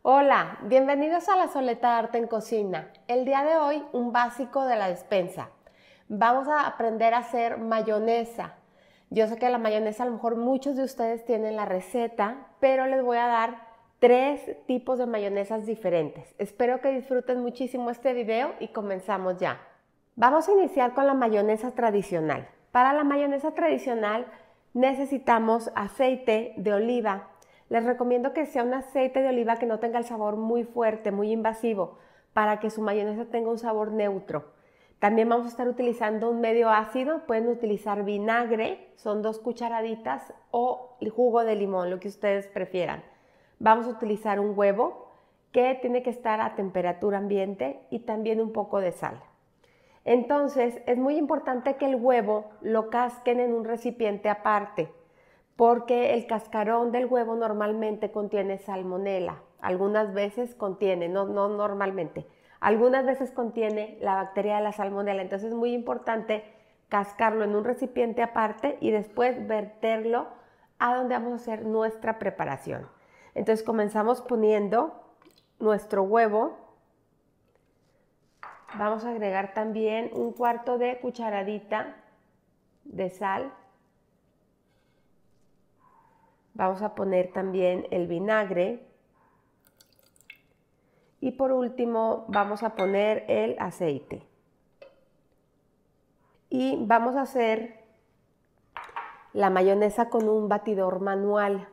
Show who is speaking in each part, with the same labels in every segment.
Speaker 1: Hola, bienvenidos a La Soleta Arte en Cocina. El día de hoy, un básico de la despensa. Vamos a aprender a hacer mayonesa. Yo sé que la mayonesa a lo mejor muchos de ustedes tienen la receta, pero les voy a dar 3 tipos de mayonesas diferentes. Espero que disfruten muchísimo este video y comenzamos ya. Vamos a iniciar con la mayonesa tradicional. Para la mayonesa tradicional necesitamos aceite de oliva. Les recomiendo que sea un aceite de oliva que no tenga el sabor muy fuerte, muy invasivo, para que su mayonesa tenga un sabor neutro. También vamos a estar utilizando un medio ácido, pueden utilizar vinagre, son 2 cucharaditas, o jugo de limón, lo que ustedes prefieran. Vamos a utilizar un huevo que tiene que estar a temperatura ambiente y también un poco de sal. Entonces, es muy importante que el huevo lo casquen en un recipiente aparte, porque el cascarón del huevo normalmente contiene salmonela. Algunas veces contiene, no normalmente, algunas veces contiene la bacteria de la salmonela. Entonces es muy importante cascarlo en un recipiente aparte y después verterlo a donde vamos a hacer nuestra preparación. Entonces comenzamos poniendo nuestro huevo. Vamos a agregar también 1/4 de cucharadita de sal. Vamos a poner también el vinagre. Y por último vamos a poner el aceite. Y vamos a hacer la mayonesa con un batidor manual.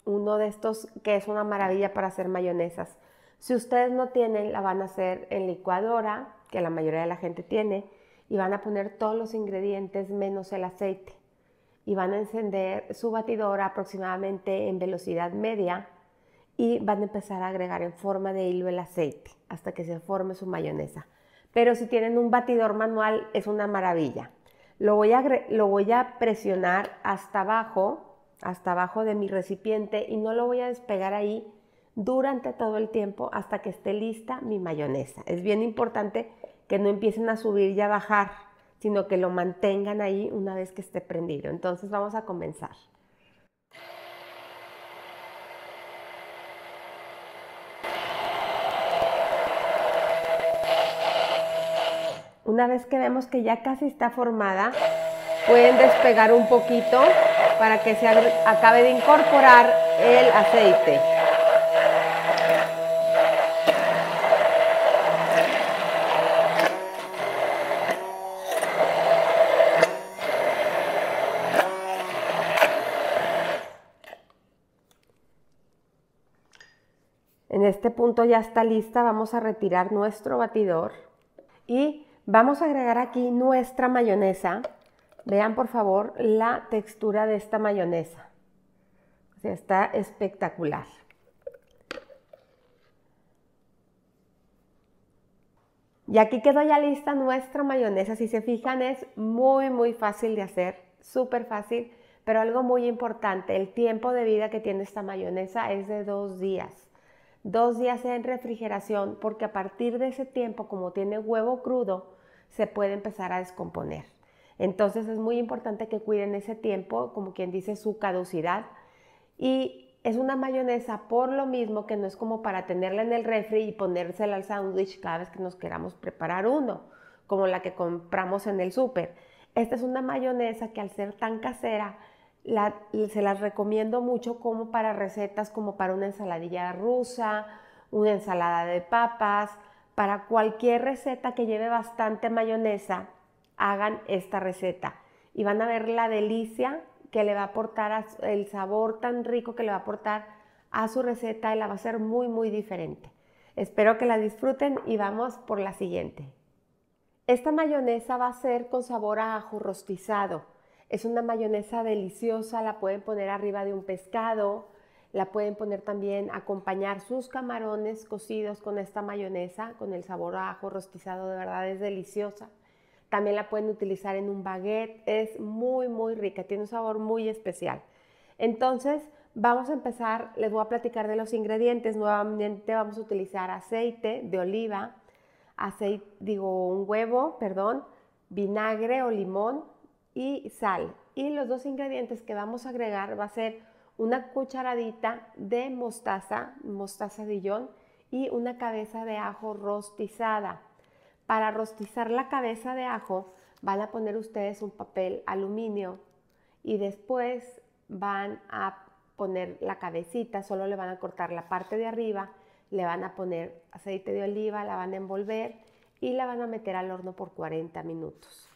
Speaker 1: Uno de estos que es una maravilla para hacer mayonesas. Si ustedes no tienen, la van a hacer en licuadora, que la mayoría de la gente tiene, y van a poner todos los ingredientes menos el aceite. Y van a encender su batidora aproximadamente en velocidad media y van a empezar a agregar en forma de hilo el aceite hasta que se forme su mayonesa. Pero si tienen un batidor manual es una maravilla. Lo voy a presionar hasta abajo de mi recipiente y no lo voy a despegar ahí durante todo el tiempo hasta que esté lista mi mayonesa. Es bien importante que no empiecen a subir y a bajar, sino que lo mantengan ahí una vez que esté prendido. Entonces vamos a comenzar. Una vez que vemos que ya casi está formada, pueden despegar un poquito para que se acabe de incorporar el aceite. En este punto ya está lista, vamos a retirar nuestro batidor y vamos a agregar aquí nuestra mayonesa. Vean por favor la textura de esta mayonesa. O sea, está espectacular. Y aquí quedó ya lista nuestra mayonesa. Si se fijan, es muy fácil de hacer, súper fácil, pero algo muy importante, el tiempo de vida que tiene esta mayonesa es de 2 días. 2 días en refrigeración, porque a partir de ese tiempo, como tiene huevo crudo, se puede empezar a descomponer. Entonces es muy importante que cuiden ese tiempo, como quien dice, su caducidad. Y es una mayonesa por lo mismo que no es como para tenerla en el refri y ponérsela al sándwich cada vez que nos queramos preparar uno, como la que compramos en el súper. Esta es una mayonesa que al ser tan casera, se las recomiendo mucho como para recetas como para una ensaladilla rusa, una ensalada de papas, para cualquier receta que lleve bastante mayonesa, hagan esta receta y van a ver la delicia que le va a aportar, el sabor tan rico que le va a aportar a su receta y la va a hacer muy diferente. Espero que la disfruten y vamos por la siguiente. Esta mayonesa va a ser con sabor a ajo rostizado. Es una mayonesa deliciosa, la pueden poner arriba de un pescado, la pueden poner también, acompañar sus camarones cocidos con esta mayonesa, con el sabor a ajo rostizado, de verdad es deliciosa. También la pueden utilizar en un baguette, es muy rica, tiene un sabor muy especial. Entonces, vamos a empezar, les voy a platicar de los ingredientes. Nuevamente vamos a utilizar aceite de oliva, un huevo, vinagre o limón y sal. Y los 2 ingredientes que vamos a agregar va a ser una cucharadita de mostaza Dijon y una cabeza de ajo rostizada. Para rostizar la cabeza de ajo van a poner ustedes un papel aluminio y después van a poner la cabecita, solo le van a cortar la parte de arriba, le van a poner aceite de oliva, la van a envolver y la van a meter al horno por 40 minutos.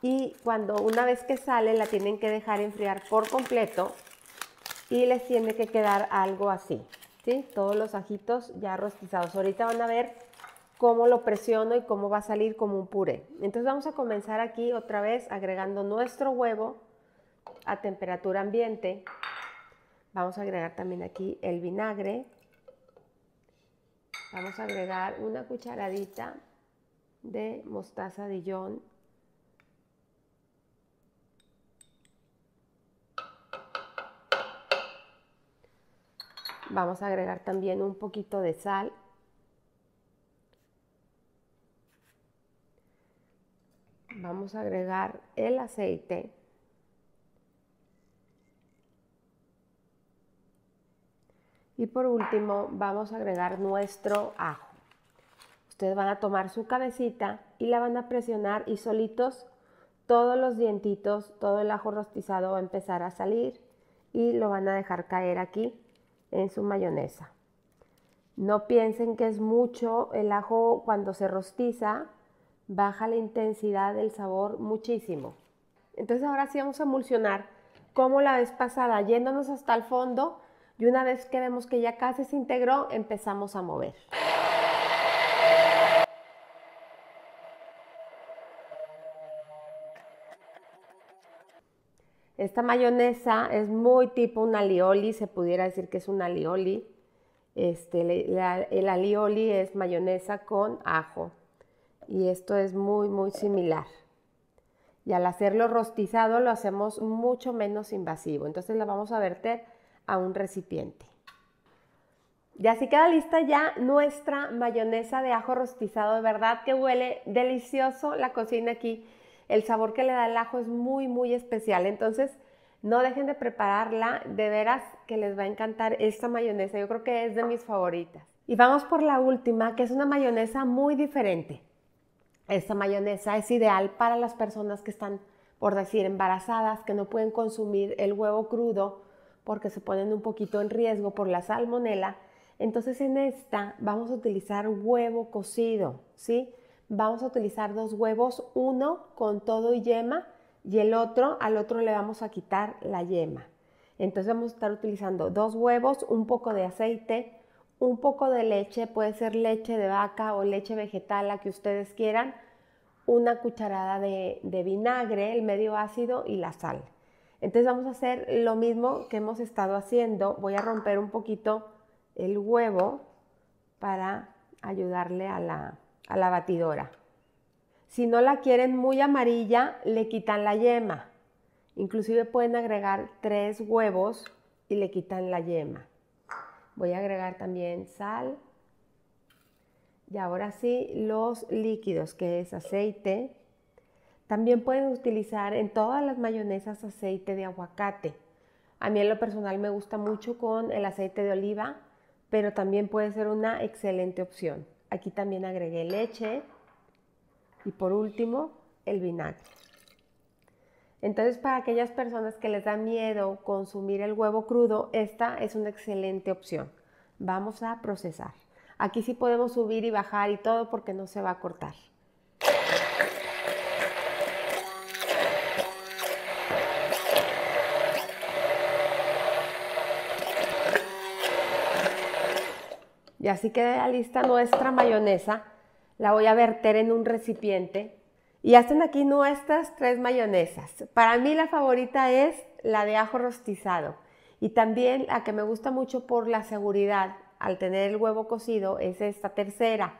Speaker 1: Y una vez que sale la tienen que dejar enfriar por completo y les tiene que quedar algo así, ¿sí? Todos los ajitos ya rostizados. Ahorita van a ver cómo lo presiono y cómo va a salir como un puré. Entonces vamos a comenzar aquí otra vez agregando nuestro huevo a temperatura ambiente. Vamos a agregar también aquí el vinagre. Vamos a agregar una cucharadita de mostaza Dijon. Vamos a agregar también un poquito de sal. Vamos a agregar el aceite. Y por último vamos a agregar nuestro ajo. Ustedes van a tomar su cabecita y la van a presionar y solitos todos los dientitos, todo el ajo rostizado va a empezar a salir y lo van a dejar caer aquí en su mayonesa. No piensen que es mucho, el ajo cuando se rostiza baja la intensidad del sabor muchísimo. Entonces ahora sí vamos a emulsionar como la vez pasada, yéndonos hasta el fondo y una vez que vemos que ya casi se integró, empezamos a mover. Esta mayonesa es muy tipo un alioli, se pudiera decir que es un alioli. El alioli es mayonesa con ajo y esto es muy similar. Y al hacerlo rostizado lo hacemos mucho menos invasivo. Entonces la vamos a verter a un recipiente. Y así queda lista ya nuestra mayonesa de ajo rostizado. De verdad que huele delicioso la cocina aquí. El sabor que le da el ajo es muy especial. Entonces no dejen de prepararla. De veras que les va a encantar esta mayonesa. Yo creo que es de mis favoritas. Y vamos por la última, que es una mayonesa muy diferente. Esta mayonesa es ideal para las personas que están, por decir, embarazadas, que no pueden consumir el huevo crudo porque se ponen un poquito en riesgo por la salmonela. Entonces en esta vamos a utilizar huevo cocido, ¿sí? Vamos a utilizar 2 huevos, uno con todo y yema y al otro le vamos a quitar la yema. Entonces vamos a estar utilizando 2 huevos, un poco de aceite, un poco de leche, puede ser leche de vaca o leche vegetal, la que ustedes quieran, una cucharada de vinagre, el medio ácido y la sal. Entonces vamos a hacer lo mismo que hemos estado haciendo. Voy a romper un poquito el huevo para ayudarle a la batidora. Si no la quieren muy amarilla, le quitan la yema. Inclusive pueden agregar 3 huevos y le quitan la yema. Voy a agregar también sal. Y ahora sí, los líquidos, que es aceite. También pueden utilizar en todas las mayonesas aceite de aguacate. A mí en lo personal me gusta mucho con el aceite de oliva, pero también puede ser una excelente opción. Aquí también agregué leche y por último el vinagre. Entonces para aquellas personas que les da miedo consumir el huevo crudo, esta es una excelente opción. Vamos a procesar. Aquí sí podemos subir y bajar y todo porque no se va a cortar. Y así queda lista nuestra mayonesa. La voy a verter en un recipiente. Y hacen aquí nuestras 3 mayonesas. Para mí la favorita es la de ajo rostizado. Y también la que me gusta mucho por la seguridad al tener el huevo cocido es esta tercera.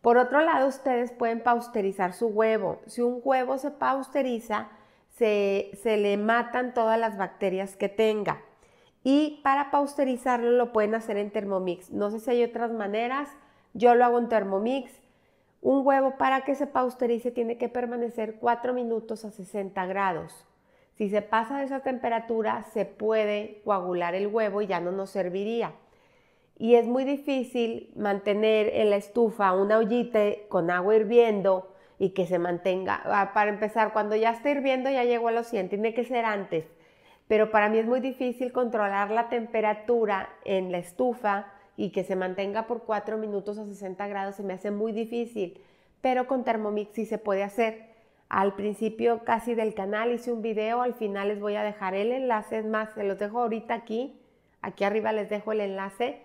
Speaker 1: Por otro lado, ustedes pueden pasteurizar su huevo. Si un huevo se pasteuriza, se le matan todas las bacterias que tenga. Y para pasteurizarlo lo pueden hacer en Thermomix. No sé si hay otras maneras, yo lo hago en Thermomix. Un huevo para que se pasteurice tiene que permanecer 4 minutos a 60 grados. Si se pasa de esa temperatura, se puede coagular el huevo y ya no nos serviría. Y es muy difícil mantener en la estufa una ollita con agua hirviendo y que se mantenga. Para empezar, cuando ya está hirviendo ya llegó a los 100, tiene que ser antes. Pero para mí es muy difícil controlar la temperatura en la estufa y que se mantenga por 4 minutos a 60 grados, se me hace muy difícil. Pero con Thermomix sí se puede hacer. Al principio casi del canal hice un video, al final les voy a dejar el enlace, es más, se los dejo ahorita aquí arriba les dejo el enlace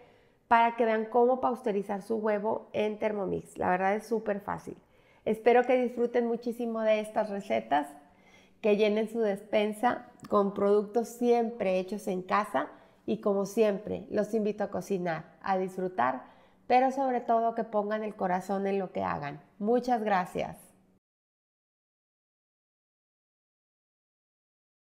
Speaker 1: para que vean cómo pasteurizar su huevo en Thermomix. La verdad es súper fácil. Espero que disfruten muchísimo de estas recetas, que llenen su despensa con productos siempre hechos en casa y como siempre los invito a cocinar, a disfrutar, pero sobre todo que pongan el corazón en lo que hagan. Muchas gracias.